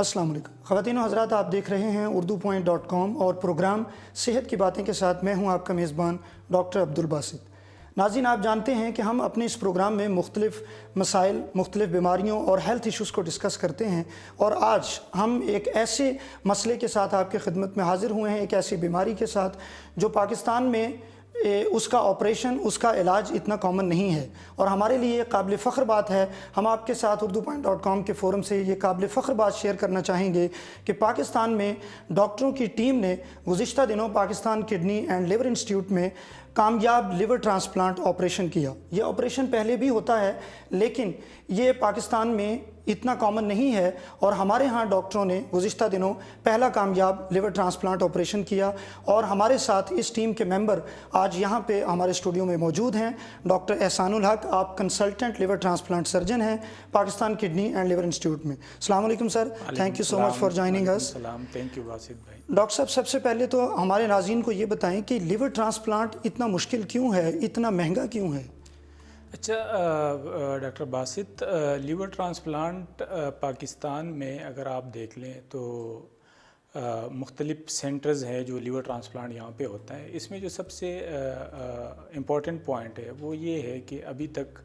السلام علیکم خواتین و حضرات، آپ دیکھ رہے ہیں urdupoint.com اور پروگرام صحت کی باتیں کے ساتھ میں ہوں آپ کا میزبان ڈاکٹر عبدالباسط۔ ناظرین، آپ جانتے ہیں کہ ہم اپنے اس پروگرام میں مختلف مسائل، مختلف بیماریوں اور ہیلتھ ایشوز کو ڈسکس کرتے ہیں، اور آج ہم ایک ایسے مسئلے کے ساتھ آپ کی خدمت میں حاضر ہوئے ہیں، ایک ایسی بیماری کے ساتھ جو پاکستان میں اس کا آپریشن، اس کا علاج اتنا کامن نہیں ہے، اور ہمارے لیے یہ قابل فخر بات ہے۔ ہم آپ کے ساتھ urdupoint.com کے فورم سے یہ قابل فخر بات شیئر کرنا چاہیں گے کہ پاکستان میں ڈاکٹروں کی ٹیم نے گزشتہ دنوں Pakistan kidney and liver institute میں کامیاب لیور ٹرانسپلانٹ آپریشن کیا۔ یہ آپریشن پہلے بھی ہوتا ہے، لیکن یہ پاکستان میں اتنا کامن نہیں ہے، اور ہمارے ہاں ڈاکٹروں نے گزشتہ دنوں پہلا کامیاب لیور ٹرانسپلانٹ آپریشن کیا، اور ہمارے ساتھ اس ٹیم کے ممبر آج یہاں پہ ہمارے اسٹوڈیو میں موجود ہیں۔ ڈاکٹر احسان الحق، آپ کنسلٹنٹ لیور ٹرانسپلانٹ سرجن ہیں Pakistan kidney and liver institute میں۔ السلام علیکم sir, thank you so much for joining اس۔ تھینک یو باسط بھائی۔ ڈاکٹر صاحب، سب سے پہلے تو ہمارے ناظرین کو یہ بتائیں کہ لیور ٹرانسپلانٹ اتنا مشکل کیوں ہے، اتنا مہنگا کیوں ہے؟ اچھا doctor Basit, liver transplant Pakistan میں اگر آپ دیکھ لیں تو مختلف سینٹرز ہیں جو لیور ٹرانسپلانٹ یہاں پہ ہوتا ہے۔ اس میں جو سب سے امپورٹنٹ پوائنٹ ہے وہ یہ ہے کہ ابھی تک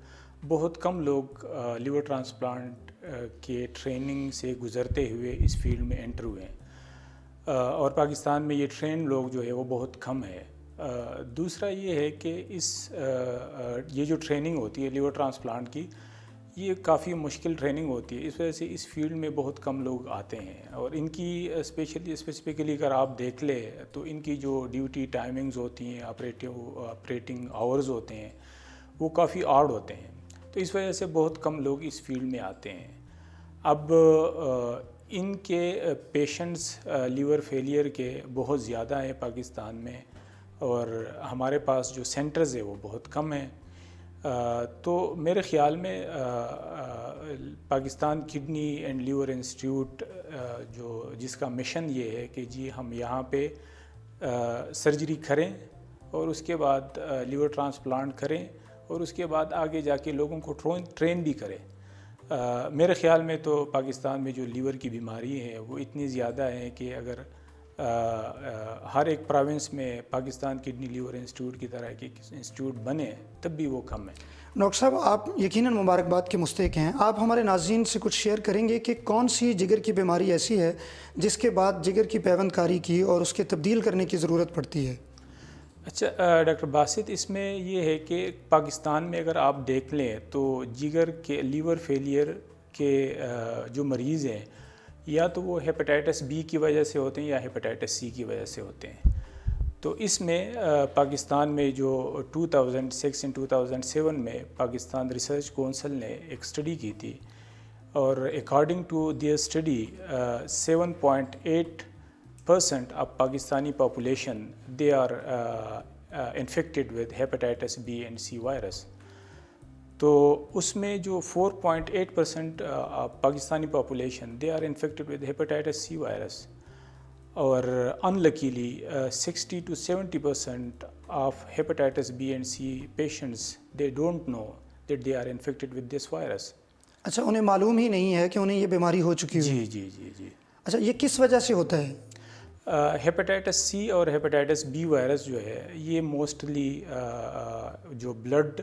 بہت کم لوگ لیور ٹرانسپلانٹ کے ٹریننگ سے گزرتے ہوئے اس فیلڈ میں انٹر ہوئے ہیں، اور پاکستان میں یہ ٹرین لوگ جو ہے وہ بہت کم ہے۔ دوسرا یہ ہے کہ یہ جو ٹریننگ ہوتی ہے لیور ٹرانسپلانٹ کی، یہ کافی مشکل ٹریننگ ہوتی ہے، اس وجہ سے اس فیلڈ میں بہت کم لوگ آتے ہیں، اور ان کی اسپیسیفکلی اگر آپ دیکھ لیں تو ان کی جو ڈیوٹی ٹائمنگز ہوتی ہیں، آپریٹنگ آورز ہوتے ہیں، وہ کافی آڈ ہوتے ہیں، تو اس وجہ سے بہت کم لوگ اس فیلڈ میں آتے ہیں۔ اب ان کے پیشنٹس لیور فیلئر کے بہت زیادہ ہیں پاکستان میں، اور ہمارے پاس جو سینٹرز ہیں وہ بہت کم ہیں، تو میرے خیال میں Pakistan kidney and liver institute جس کا مشن یہ ہے کہ جی ہم یہاں پہ سرجری کریں اور اس کے بعد لیور ٹرانسپلانٹ کریں، اور اس کے بعد آگے جا کے لوگوں کو ٹرین بھی کریں۔ میرے خیال میں تو پاکستان میں جو لیور کی بیماری ہے وہ اتنی زیادہ ہے کہ اگر ہر ایک پروونس میں پاکستان کڈنی لیور انسٹیٹیوٹ کی طرح کے انسٹیٹیوٹ بنے تب بھی وہ کم ہے۔ ڈاکٹر صاحب، آپ یقیناً مبارکباد کے مستحق ہیں۔ آپ ہمارے ناظرین سے کچھ شیئر کریں گے کہ کون سی جگر کی بیماری ایسی ہے جس کے بعد جگر کی پیوند کاری کی اور اس کے تبدیل کرنے کی ضرورت پڑتی ہے؟ اچھا ڈاکٹر باسط، اس میں یہ ہے کہ پاکستان میں اگر آپ دیکھ لیں تو جگر کے لیور فیلئر کے جو مریض ہیں، یا تو وہ ہیپاٹائٹس بی کی وجہ سے ہوتے ہیں یا ہیپاٹائٹس سی کی وجہ سے ہوتے ہیں۔ تو اس میں پاکستان میں جو 2006 and 2007 میں پاکستان ریسرچ کونسل نے ایک اسٹڈی کی تھی، اور according to their study 7.8% of Pakistani population they are infected with hepatitis B and C virus. تو اس میں جو 4.8% Pakistani population they are infected with hepatitis C virus, اور unluckily 60 to 70% of hepatitis B and C patients they don't know that they are infected with this virus. اچھا، انہیں معلوم ہی نہیں ہے کہ انہیں یہ بیماری ہو چکی ہے؟ جی جی جی جی۔ اچھا، یہ کس وجہ سے ہوتا ہے؟ ہیپاٹائٹس سی اور ہیپاٹائٹس بی وائرس جو ہے یہ موسٹلی جو بلڈ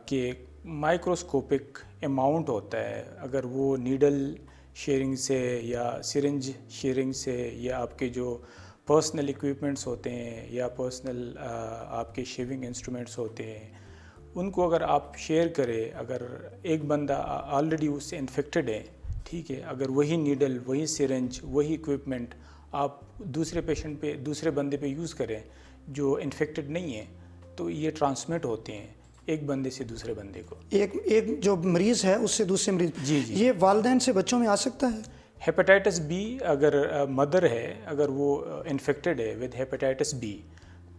کے مائکروسکوپک اماؤنٹ ہوتا ہے، اگر وہ نیڈل شیئرنگ سے یا سرنج شیئرنگ سے، یا آپ کے جو پرسنل ایکوپمنٹس ہوتے ہیں یا پرسنل آپ کے شیونگ انسٹرومنٹس ہوتے ہیں، ان کو اگر آپ شیئر کریں، اگر ایک بندہ آلریڈی اس سے انفیکٹڈ ہے، ٹھیک ہے، اگر وہی نیڈل، وہی سرنج، وہی ایکوپمنٹ آپ دوسرے پیشنٹ پہ، دوسرے بندے پہ یوز کریں جو انفیکٹڈ نہیں ہے، تو یہ ٹرانسمٹ ہوتے ہیں ایک بندے سے دوسرے بندے کو۔ ایک جو مریض ہے اس سے دوسرے مریض؟ جی جی۔ یہ والدین سے بچوں میں آ سکتا ہے؟ ہیپاٹائٹس بی اگر مدر ہے، اگر وہ انفیکٹڈ ہے ود ہیپاٹائٹس بی،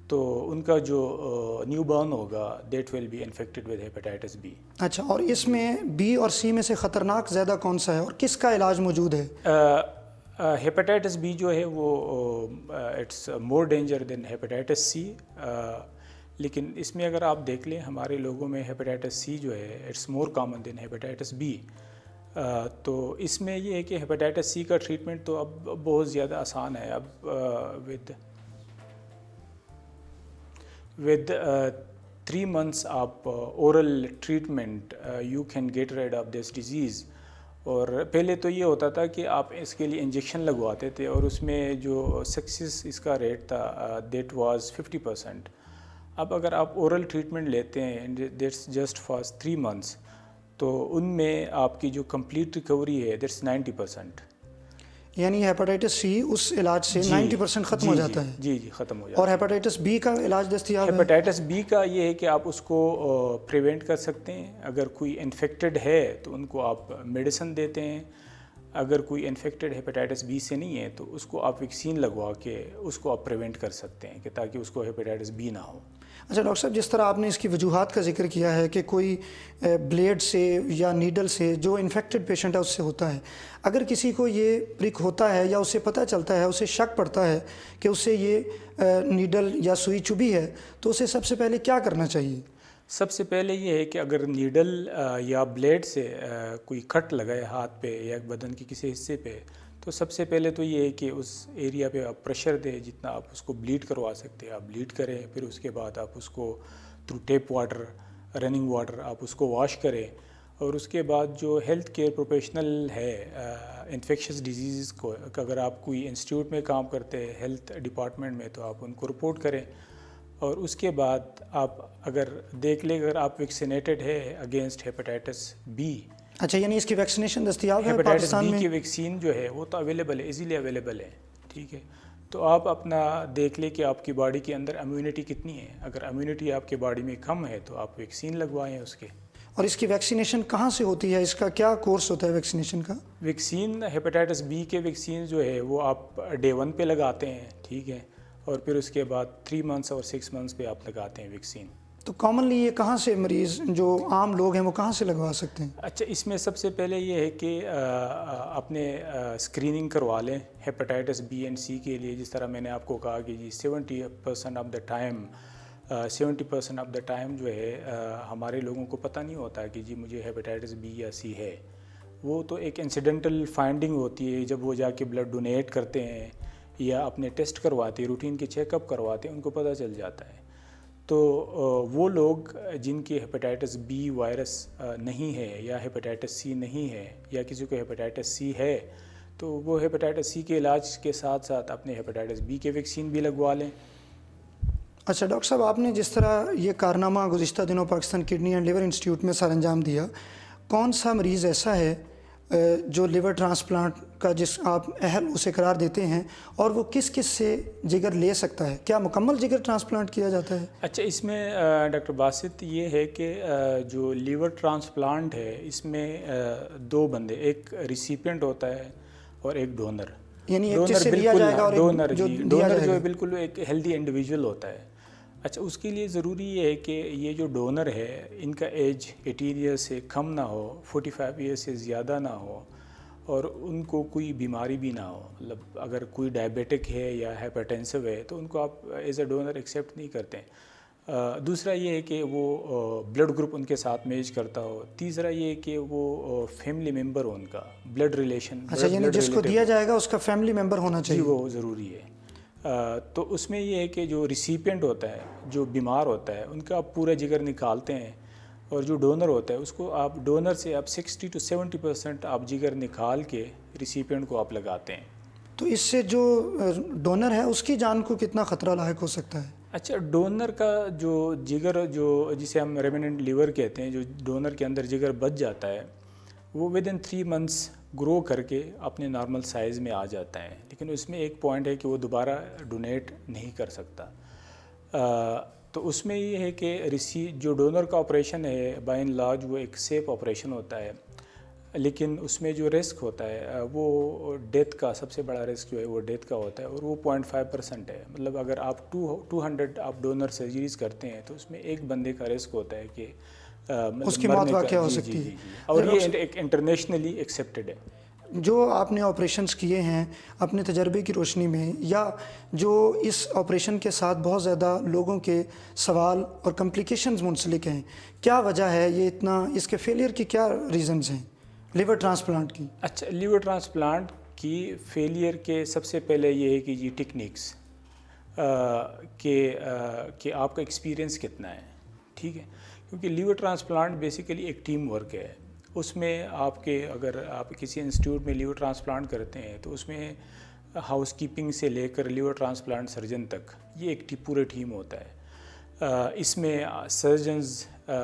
تو ان کا جو نیو بارن ہوگا that will be infected with hepatitis B. اچھا، اور اس میں بی اور سی میں سے خطرناک زیادہ کون سا ہے اور کس کا علاج موجود ہے؟ ہیپاٹائٹس بی جو ہے وہ it's more danger than hepatitis C, لیکن اس میں اگر آپ دیکھ لیں ہمارے لوگوں میں ہیپاٹائٹس سی جو ہے it's more common than hepatitis B. تو اس میں یہ ہے کہ ہیپاٹائٹس سی کا ٹریٹمنٹ تو اب بہت زیادہ آسان ہے. اب ود 3 months آپ oral treatment you can get rid of this disease. اور پہلے تو یہ ہوتا تھا کہ آپ اس کے لیے انجیکشن لگواتے تھے اور اس میں جو سکسیس اس کا ریٹ تھا دیٹ واز 50%. اب اگر آپ اورل ٹریٹمنٹ لیتے ہیں دیٹس جسٹ فار 3 months تو ان میں آپ کی جو کمپلیٹ ریکوری ہے دیٹس 90%. یعنی ہیپاٹائٹس سی اس علاج سے 90% ختم ہو جاتا ہے. جی ختم ہو جاتا ہے. اور ہیپاٹائٹس بی کا علاج دستیاب ہے؟ ہیپاٹائٹس بی کا یہ ہے کہ آپ اس کو پریونٹ کر سکتے ہیں. اگر کوئی انفیکٹڈ ہے تو ان کو آپ میڈیسن دیتے ہیں. اگر کوئی انفیکٹڈ ہیپاٹائٹس بی سے نہیں ہے تو اس کو آپ ویکسین لگوا کے اس کو آپ پریونٹ کر سکتے ہیں کہ تاکہ اس کو ہیپاٹائٹس بی نہ ہو. اچھا ڈاکٹر صاحب، جس طرح آپ نے اس کی وجوہات کا ذکر کیا ہے کہ کوئی بلیڈ سے یا نیڈل سے جو انفیکٹڈ پیشنٹ ہے اس سے ہوتا ہے، اگر کسی کو یہ پرک ہوتا ہے یا اسے پتہ چلتا ہے، اسے شک پڑتا ہے کہ اسے یہ نیڈل یا سوئی چبھی ہے، تو اسے سب سے پہلے کیا کرنا چاہیے؟ سب سے پہلے یہ ہے کہ اگر نیڈل یا بلیڈ سے کوئی کٹ لگائے ہاتھ پہ یا بدن کے کسی حصے پہ، تو سب سے پہلے تو یہ ہے کہ اس ایریا پہ آپ پریشر دیں. جتنا آپ اس کو بلیڈ کروا سکتے ہیں آپ بلیڈ کریں. پھر اس کے بعد آپ اس کو through tap water, running water آپ اس کو واش کریں. اور اس کے بعد جو ہیلتھ کیئر پروفیشنل ہے انفیکشس ڈیزیز کو، اگر آپ کوئی انسٹیٹیوٹ میں کام کرتے ہیں ہیلتھ ڈپارٹمنٹ میں، تو آپ ان کو رپورٹ کریں. اور اس کے بعد آپ اگر دیکھ لیں اگر آپ ویکسینیٹڈ ہے اگینسٹ ہیپاٹائٹس بی. اچھا، یعنی اس کی ویکسینیشن دستیاب ہے ہیپاٹائٹس پاکستان بی میں؟ کی ویکسین جو ہے وہ تو اویلیبل ہے، ایزیلی اویلیبل ہے. ٹھیک ہے، تو آپ اپنا دیکھ لیں کہ آپ کی باڈی کے اندر امیونٹی کتنی ہے. اگر امیونٹی آپ کی باڈی میں کم ہے تو آپ ویکسین لگوائیں اس کے. اور اس کی ویکسینیشن کہاں سے ہوتی ہے؟ اس کا کیا کورس ہوتا ہے ویکسینیشن کا؟ ویکسین ہیپاٹائٹس بی کے ویکسین جو ہے وہ آپ ڈے 1 پہ لگاتے ہیں. ٹھیک ہے، اور پھر اس کے بعد 3 months اور 6 months پہ آپ لگاتے ہیں ویکسین. تو کامنلی یہ کہاں سے مریض جو عام لوگ ہیں وہ کہاں سے لگوا سکتے ہیں؟ اچھا، اس میں سب سے پہلے یہ ہے کہ اپنے اسکریننگ کروا لیں ہیپاٹائٹس بی اینڈ سی کے لیے. جس طرح میں نے آپ کو کہا کہ جی 70% آف دا ٹائم جو ہے ہمارے لوگوں کو پتہ نہیں ہوتا کہ جی مجھے ہیپاٹائٹس بی یا سی ہے. وہ تو ایک انسیڈنٹل فائنڈنگ ہوتی ہے جب وہ جا کے بلڈ ڈونیٹ کرتے ہیں یا اپنے ٹیسٹ کرواتے ہیں، روٹین کے چیک اپ کرواتے ہیں، ان کو پتہ چل جاتا ہے. تو وہ لوگ جن کی ہیپاٹائٹس بی وائرس نہیں ہے یا ہیپاٹائٹس سی نہیں ہے یا کسی کو ہیپاٹائٹس سی ہے تو وہ ہیپاٹائٹس سی کے علاج کے ساتھ ساتھ اپنے ہیپاٹائٹس بی کے ویکسین بھی لگوا لیں. اچھا ڈاکٹر صاحب، آپ نے جس طرح یہ کارنامہ گزشتہ دنوں Pakistan kidney and liver institute میں سر انجام دیا، کون سا مریض ایسا ہے جو لیور ٹرانسپلانٹ کا جس آپ اہل اسے قرار دیتے ہیں، اور وہ کس کس سے جگر لے سکتا ہے؟ کیا مکمل جگر ٹرانسپلانٹ کیا جاتا ہے؟ اچھا، اس میں ڈاکٹر باسط یہ ہے کہ جو لیور ٹرانسپلانٹ ہے اس میں 2 بندے، ایک ریسیپینٹ ہوتا ہے اور ایک ڈونر. یعنی ایک جس سے لیا جائے گا اور ڈونر جو ہے بالکل ایک ہیلدی انڈیویجول ہوتا ہے. اچھا، اس کے لیے ضروری یہ ہے کہ یہ جو ڈونر ہے ان کا ایج 18 ایئر سے کم نہ ہو، 45 ایئر سے زیادہ نہ ہو، اور ان کو کوئی بیماری بھی نہ ہو. مطلب اگر کوئی ڈائبیٹک ہے یا ہائپرٹینسو ہے تو ان کو آپ ایز اے ڈونر ایکسیپٹ نہیں کرتے. دوسرا یہ ہے کہ وہ بلڈ گروپ ان کے ساتھ میچ کرتا ہو. تیسرا یہ ہے کہ وہ فیملی ممبر ہو ان کا، بلڈ ریلیشن. اچھا، یعنی جس کو دیا جائے گا اس کا فیملی ممبر ہونا چاہیے. جی، وہ ضروری ہے. تو اس میں یہ ہے کہ جو ریسیپینٹ ہوتا ہے، جو بیمار ہوتا ہے، ان کا آپ پورا جگر نکالتے ہیں، اور جو ڈونر ہوتا ہے اس کو آپ ڈونر سے آپ 60 to 70% آپ جگر نکال کے ریسیپینٹ کو آپ لگاتے ہیں. تو اس سے جو ڈونر ہے اس کی جان کو کتنا خطرہ لاحق ہو سکتا ہے؟ اچھا، ڈونر کا جو جگر جو جسے ہم ریمننٹ لیور کہتے ہیں، جو ڈونر کے اندر جگر بچ جاتا ہے، وہ ودن 3 months گرو کر کے اپنے نارمل سائز میں آ جاتا ہے. لیکن اس میں ایک پوائنٹ ہے کہ وہ دوبارہ ڈونیٹ نہیں کر سکتا. تو اس میں یہ ہے کہ جو ڈونر کا آپریشن ہے بائی اینڈ لارج وہ ایک سیف آپریشن ہوتا ہے، لیکن اس میں جو رسک ہوتا ہے وہ ڈیتھ کا، سب سے بڑا رسک جو ہے وہ ڈیتھ کا ہوتا ہے، اور وہ 0.5% ہے. مطلب اگر آپ 200 آپ ڈونر سرجریز کرتے ہیں تو اس میں ایک بندے کا رسک ہوتا ہے کہ اس کی موت واقع ہو سکتی ہے. اور یہ ایک انٹرنیشنلی ایکسیپٹڈ ہے. جو آپ نے آپریشنز کیے ہیں اپنے تجربے کی روشنی میں، یا جو اس آپریشن کے ساتھ بہت زیادہ لوگوں کے سوال اور کمپلیکیشنز منسلک ہیں، کیا وجہ ہے یہ اتنا، اس کے فیلئر کی کیا ریزنز ہیں لیور ٹرانسپلانٹ کی؟ اچھا، لیور ٹرانسپلانٹ کی فیلئر کے سب سے پہلے یہ ہے کہ جی ٹیکنیکس کہ آپ کا ایکسپیرینس کتنا ہے، ٹھیک ہے، کیونکہ لیور ٹرانسپلانٹ بیسیکلی ایک ٹیم ورک ہے. اس میں اگر آپ کسی انسٹیٹیوٹ میں لیور ٹرانسپلانٹ کرتے ہیں تو اس میں ہاؤس کیپنگ سے لے کر لیور ٹرانسپلانٹ سرجن تک یہ ایک پورے ٹیم ہوتا ہے. اس میں سرجنز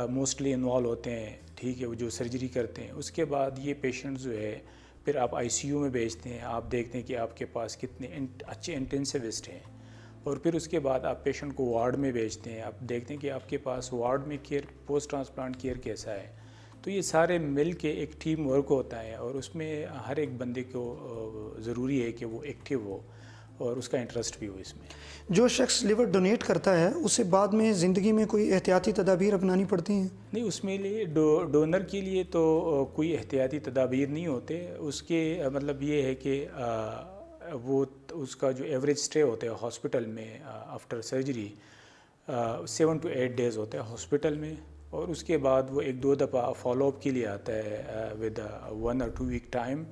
موسٹلی انوالو ہوتے ہیں، ٹھیک ہے، وہ جو سرجری کرتے ہیں. اس کے بعد یہ پیشنٹ جو ہے پھر آپ آئی سی یو میں بھیجتے ہیں، آپ دیکھتے ہیں کہ آپ کے پاس کتنے اچھے انٹینسوسٹ ہیں، اور پھر اس کے بعد آپ پیشنٹ کو وارڈ میں بھیجتے ہیں، آپ دیکھتے ہیں کہ آپ کے پاس وارڈ میں کیئر، پوسٹ ٹرانسپلانٹ کیئر کیسا ہے. تو یہ سارے مل کے ایک ٹیم ورک ہوتا ہے، اور اس میں ہر ایک بندے کو ضروری ہے کہ وہ ایکٹیو ہو اور اس کا انٹرسٹ بھی ہو اس میں. جو شخص لیور ڈونیٹ کرتا ہے اسے بعد میں زندگی میں کوئی احتیاطی تدابیر اپنانی پڑتی ہیں؟ نہیں، اس میں لیے ڈونر کے لیے تو کوئی احتیاطی تدابیر نہیں ہوتے. اس کے مطلب یہ ہے کہ وہ اس کا جو ایوریج اسٹے ہوتا ہے ہاسپٹل میں آفٹر سرجری 7 to 8 days ہوتا ہے ہاسپٹل میں، اور اس کے بعد وہ 1-2 دفعہ فالو اپ کے لیے آتا ہے ود 1 or 2 week ٹائم،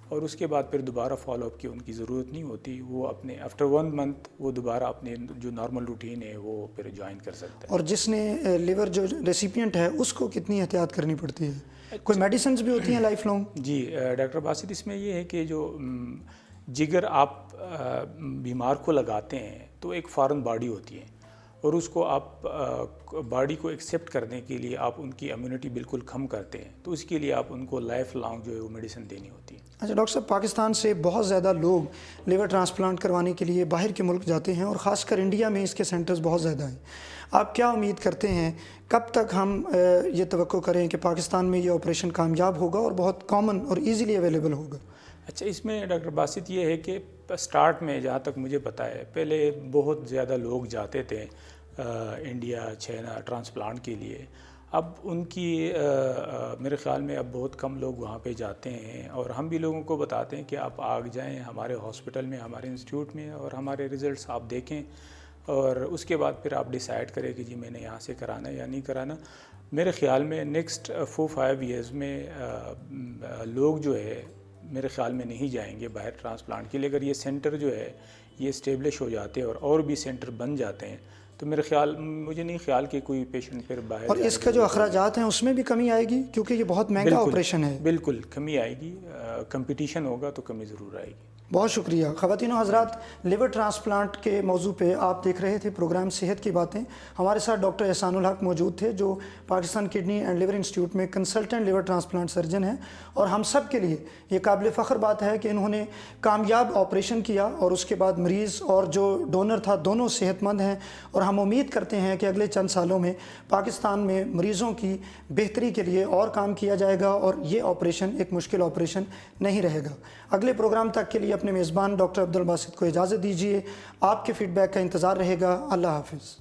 اور اس کے بعد پھر دوبارہ فالو اپ کی ان کی ضرورت نہیں ہوتی. وہ اپنے آفٹر 1 month وہ دوبارہ اپنے جو نارمل روٹین ہے وہ پھر جوائن کر سکتا ہے. اور جس نے لیور جو ریسیپینٹ ہے اس کو کتنی احتیاط کرنی پڑتی ہے؟ کوئی میڈیسنز بھی ہوتی ہیں لائف لانگ؟ جی ڈاکٹر باسط، اس میں یہ ہے کہ جو جگر آپ بیمار کو لگاتے ہیں تو ایک فارن باڈی ہوتی ہے، اور اس کو آپ باڈی کو ایکسیپٹ کرنے کے لیے آپ ان کی امیونٹی بالکل کم کرتے ہیں، تو اس کے لیے آپ ان کو لائف لانگ جو ہے وہ میڈیسن دینی ہوتی ہے. اچھا ڈاکٹر صاحب، پاکستان سے بہت زیادہ لوگ لیور ٹرانسپلانٹ کروانے کے لیے باہر کے ملک جاتے ہیں، اور خاص کر انڈیا میں اس کے سینٹرز بہت زیادہ ہیں. آپ کیا امید کرتے ہیں کب تک ہم یہ توقع کریں کہ پاکستان میں یہ آپریشن کامیاب ہوگا اور بہت کامن اور ایزیلی اویلیبل ہوگا؟ اچھا، اس میں ڈاکٹر باسط یہ ہے کہ سٹارٹ میں جہاں تک مجھے پتہ ہے پہلے بہت زیادہ لوگ جاتے تھے انڈیا، چائنا ٹرانسپلانٹ کے لیے. اب ان کی میرے خیال میں اب بہت کم لوگ وہاں پہ جاتے ہیں، اور ہم بھی لوگوں کو بتاتے ہیں کہ آپ آ جائیں ہمارے ہاسپٹل میں، ہمارے انسٹیٹیوٹ میں، اور ہمارے ریزلٹس آپ دیکھیں، اور اس کے بعد پھر آپ ڈیسائیڈ کریں کہ جی میں نے یہاں سے کرانا ہے یا نہیں کرانا. میرے خیال میں نیکسٹ 4-5 years میں لوگ جو ہے میرے خیال میں نہیں جائیں گے باہر ٹرانسپلانٹ کے لیے. اگر یہ سینٹر جو ہے یہ اسٹیبلش ہو جاتے ہیں اور بھی سینٹر بن جاتے ہیں تو مجھے نہیں خیال کہ کوئی پیشنٹ پھر باہر. اور اس کا جو اخراجات ہیں اس میں بھی کمی آئے گی، کیونکہ یہ بہت مہنگا آپریشن ہے. بالکل کمی آئے گی، کمپٹیشن ہوگا تو کمی ضرور آئے گی. بہت شکریہ. خواتین و حضرات، لیور ٹرانسپلانٹ کے موضوع پہ آپ دیکھ رہے تھے پروگرام صحت کی باتیں. ہمارے ساتھ ڈاکٹر احسان الحق موجود تھے جو Pakistan kidney and liver institute میں کنسلٹنٹ لیور ٹرانسپلانٹ سرجن ہیں، اور ہم سب کے لیے یہ قابل فخر بات ہے کہ انہوں نے کامیاب آپریشن کیا، اور اس کے بعد مریض اور جو ڈونر تھا دونوں صحت مند ہیں. اور ہم امید کرتے ہیں کہ اگلے چند سالوں میں پاکستان میں مریضوں کی بہتری کے لیے اور کام کیا جائے گا، اور یہ آپریشن ایک مشکل آپریشن نہیں رہے گا. اگلے پروگرام تک کے لیے اپنے میزبان ڈاکٹر عبدالباسط کو اجازت دیجیے. آپ کے فیڈ بیک کا انتظار رہے گا. اللہ حافظ.